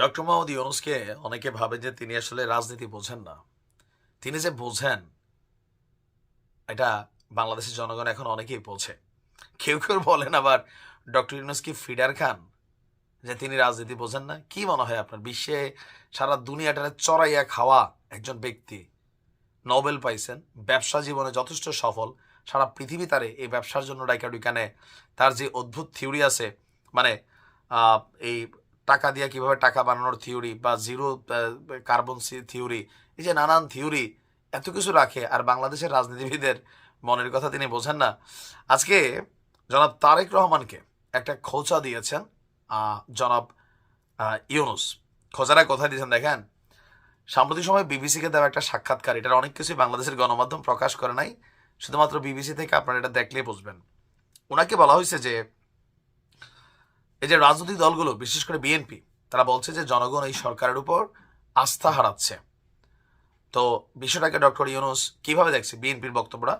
Doctor Mohammad ইউনূসকে অনেকে ভাবে যে তিনি আসলে রাজনীতি বোঝেন না। তিনি যে বোঝেন এটা বাংলাদেশের জনগণ এখন অনেকেই বোঝে। কেউ বলেন আবার ডক্টর ইউনূস কি ফিডার খান? যে তিনি রাজনীতি বোঝেন না? কি মনে হয় আপনার? বিশ্বে সারা দুনিয়াটারে চড়াইয়া খাওয়া একজন ব্যক্তি, নোবেল পাইছেন, ব্যবসা জীবনে যথেষ্ট সফল। সারা পৃথিবী তারে এই ব্যবসার জন্য ডাইকা ডুইকা নেয়। তার যে অদ্ভুত থিওরি আছে, মানে আহ, এই টাকা দিয়ে কিভাবে টাকা বানানোর থিওরি বা জিরো কার্বন থিওরি, এই যে নানান থিওরি এত কিছু রাখে, আর বাংলাদেশের রাজনীতিবিদের মনের কথা তিনি বোঝেন না। আজকে জনাব তারেক রহমানকে একটা খোঁচা দিয়েছেন জনাব ইউনূস। খোঁচাটা কোথায় দিয়েছেন দেখেন। সাম্প্রতিক সময় বিবিসিকে দেওয়া একটা সাক্ষাৎকার, এটার অনেক কিছুই বাংলাদেশের গণমাধ্যম প্রকাশ করে নাই, শুধুমাত্র বিবিসি থেকে আপনারা এটা দেখলেই বুঝবেন। ওনাকে বলা হয়েছে যে এই যে রাজনৈতিক দলগুলো, বিশেষ করে বিএনপি, তারা বলছে যে জনগণ এই সরকারের উপর আস্থা হারাচ্ছে। তো বিষয়টাকে ডক্টর ইউনূস কিভাবে দেখছে বিএনপির বক্তব্যটা?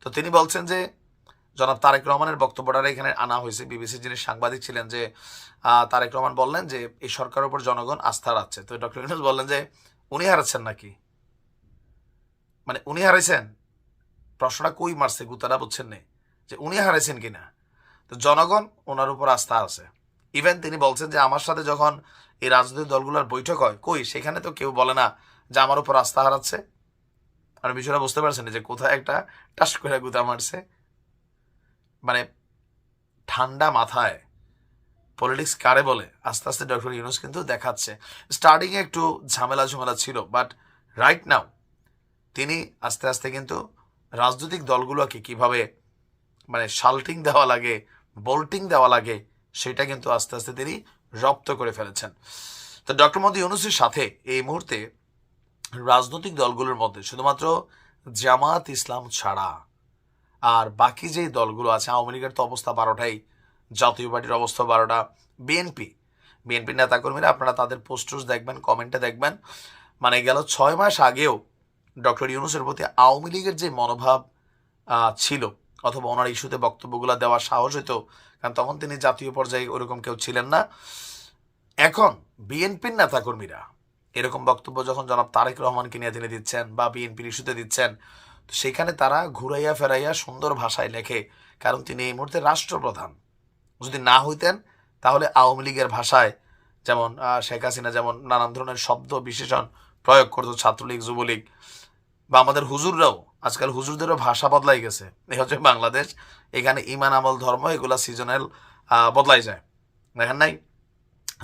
তো তিনি বলছেন যে জনাব তারেক রহমানের বক্তব্যটা এখানে আনা হয়েছে। বিবিসির যিনি সাংবাদিক ছিলেন, যে তারেক রহমান বললেন যে এই সরকারের উপর জনগণ আস্থা হারাচ্ছে। তো ডক্টর ইউনূস বললেন যে উনি হারাচ্ছেন নাকি, মানে উনি হারাইছেন? প্রশ্নটা কই মারছে, গুতাটা বুঝছেন নে, যে উনি হারাইছেন কিনা। তো জনগণ ওনার উপর আস্থা আছে। ইভেন তিনি বলছেন যে আমার সাথে যখন এই রাজনৈতিক দলগুলোর বৈঠক হয়, কই সেখানে তো কেউ বলে না যে আমার উপর আস্থা হারাচ্ছে। আর বিষয়টা বুঝতে পারছেন যে কোথায় একটা টাস করে গুতা মারছে। মানে ঠান্ডা মাথায় পলিটিক্স কারে বলে আস্তে আস্তে ডক্টর ইউনূস কিন্তু দেখাচ্ছে। স্টার্টিংয়ে একটু ঝামেলা ঝামেলা ছিল, বাট রাইট নাও তিনি আস্তে আস্তে কিন্তু রাজনৈতিক দলগুলোকে কিভাবে মানে শাল্টিং দেওয়া লাগে, বোল্টিং দেওয়া লাগে, সেটা কিন্তু আস্তে আস্তে তিনি রপ্ত করে ফেলেছেন। তো ডক্টর মোহাম্মদ ইউনূসের সাথে এই মুহূর্তে রাজনৈতিক দলগুলোর মধ্যে শুধুমাত্র জামাত ইসলাম ছাড়া আর বাকি যেই দলগুলো আছে, আওয়ামী লীগের তো অবস্থা 12টাই, জাতীয় পার্টির অবস্থা 12টা, বিএনপি নেতাকর্মীরা, আপনারা তাদের পোস্টার্স দেখবেন, কমেন্টে দেখবেন, মানে গেল 6 মাস আগেও ডক্টর ইউনূসের প্রতি আওয়ামী লীগের যে মনোভাব ছিল, অথবা ওনার ইস্যুতে বক্তব্যগুলো দেওয়ার সাহস হতো, কারণ তখন তিনি জাতীয় পর্যায়ে ওরকম কেউ ছিলেন না। এখন বিএনপির নেতাকর্মীরা এরকম বক্তব্য যখন জনাব তারেক রহমানকে নিয়ে তিনি দিচ্ছেন বা বিএনপির ইস্যুতে দিচ্ছেন, তো সেখানে তারা ঘুরাইয়া ফেরাইয়া সুন্দর ভাষায় লেখে, কারণ তিনি এই মুহূর্তে রাষ্ট্রপ্রধান। যদি না হইতেন তাহলে আওয়ামী লীগের ভাষায়, যেমন শেখ হাসিনা যেমন নানান ধরনের শব্দ বিশেষণ প্রয়োগ করতো, ছাত্রলীগ, যুবলীগ, বা আমাদের হুজুররাও, আজকাল হুজুরদেরও ভাষা বদলাই গেছে। এই হচ্ছে বাংলাদেশ। এখানে ইমান, আমল, ধর্ম এগুলা সিজনাল বদলাই যায়। দেখেন নাই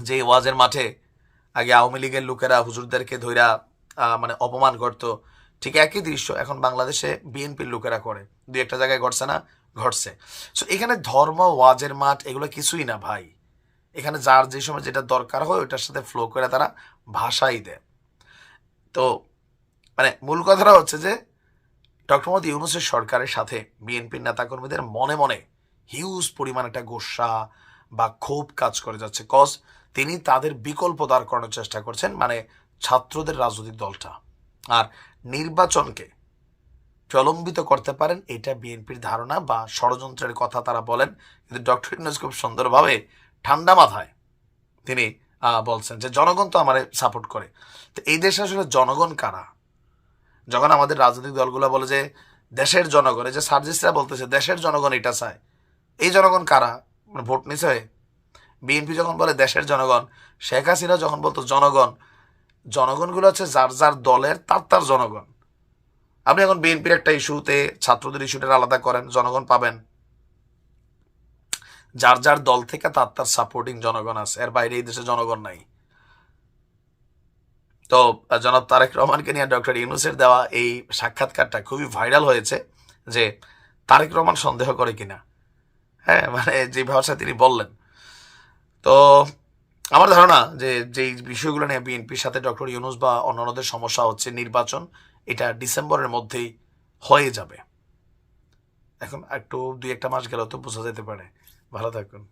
যে ওয়াজের মাঠে আগে আওয়ামী লীগের লোকেরা হুজুরদেরকে ধইরা মানে অপমান করত, ঠিক একই দৃশ্য এখন বাংলাদেশে বিএনপির লোকেরা করে। দুই একটা জায়গায় ঘটছে না? ঘটছে। সো এখানে ধর্ম, ওয়াজের মাঠ এগুলো কিছুই না ভাই। এখানে যার যে সময় যেটা দরকার হয় ওইটার সাথে ফ্লো করে তারা ভাষাই দেয়। তো মানে মূল কথাটা হচ্ছে যে ডক্টর মোহাম্মদ ইউনূসের সরকারের সাথে বিএনপির নেতাকর্মীদের মনে মনে হিউজ পরিমাণ একটা গোসা বা ক্ষোভ কাজ করে যাচ্ছে, কজ তিনি তাদের বিকল্প দাঁড় করানোর চেষ্টা করছেন, মানে ছাত্রদের রাজনৈতিক দলটা। আর নির্বাচনকে প্রলম্বিত করতে পারেন, এটা বিএনপির ধারণা বা ষড়যন্ত্রের কথা তারা বলেন। কিন্তু ডক্টর ইউনূস খুব সুন্দরভাবে ঠান্ডা মাথায় তিনি বলছেন যে জনগণ তো আমার সাপোর্ট করে। তো এই দেশে আসলে জনগণ কারা? যখন আমাদের রাজনৈতিক দলগুলো বলে যে দেশের জনগণ, এই যে সার্জিসরা বলতেছে দেশের জনগণ এটা চায়, এই জনগণ কারা? মানে ভোট নিছে? বিএনপি যখন বলে দেশের জনগণ, শেখ হাসিনা যখন বলতো জনগণ, জনগণগুলো হচ্ছে যার যার দলের তার তার জনগণ। আপনি এখন বিএনপির একটা ইস্যুতে ছাত্রদের ইস্যুটা আলাদা করেন, জনগণ পাবেন। যার যার দল থেকে তার তার সাপোর্টিং জনগণ আছে, এর বাইরে এই দেশে জনগণ নাই। তো জনাব তারেক রহমানকে নিয়ে ডক্টর ইউনূসের দেওয়া এই সাক্ষাৎকারটা খুবই ভাইরাল হয়েছে, যে তারেক রহমান সন্দেহ করে কিনা। হ্যাঁ, মানে যে ভাষা তিনি বললেন। তো আমার ধারণা যে যেই বিষয়গুলো নিয়ে বিএনপির সাথে ডক্টর ইউনূস বা অন্যান্যদের সমস্যা হচ্ছে, নির্বাচন এটা ডিসেম্বরের মধ্যেই হয়ে যাবে। এখন একটু 2-1 মাস গেলেও তো বোঝা যেতে পারে। ভালো থাকুন।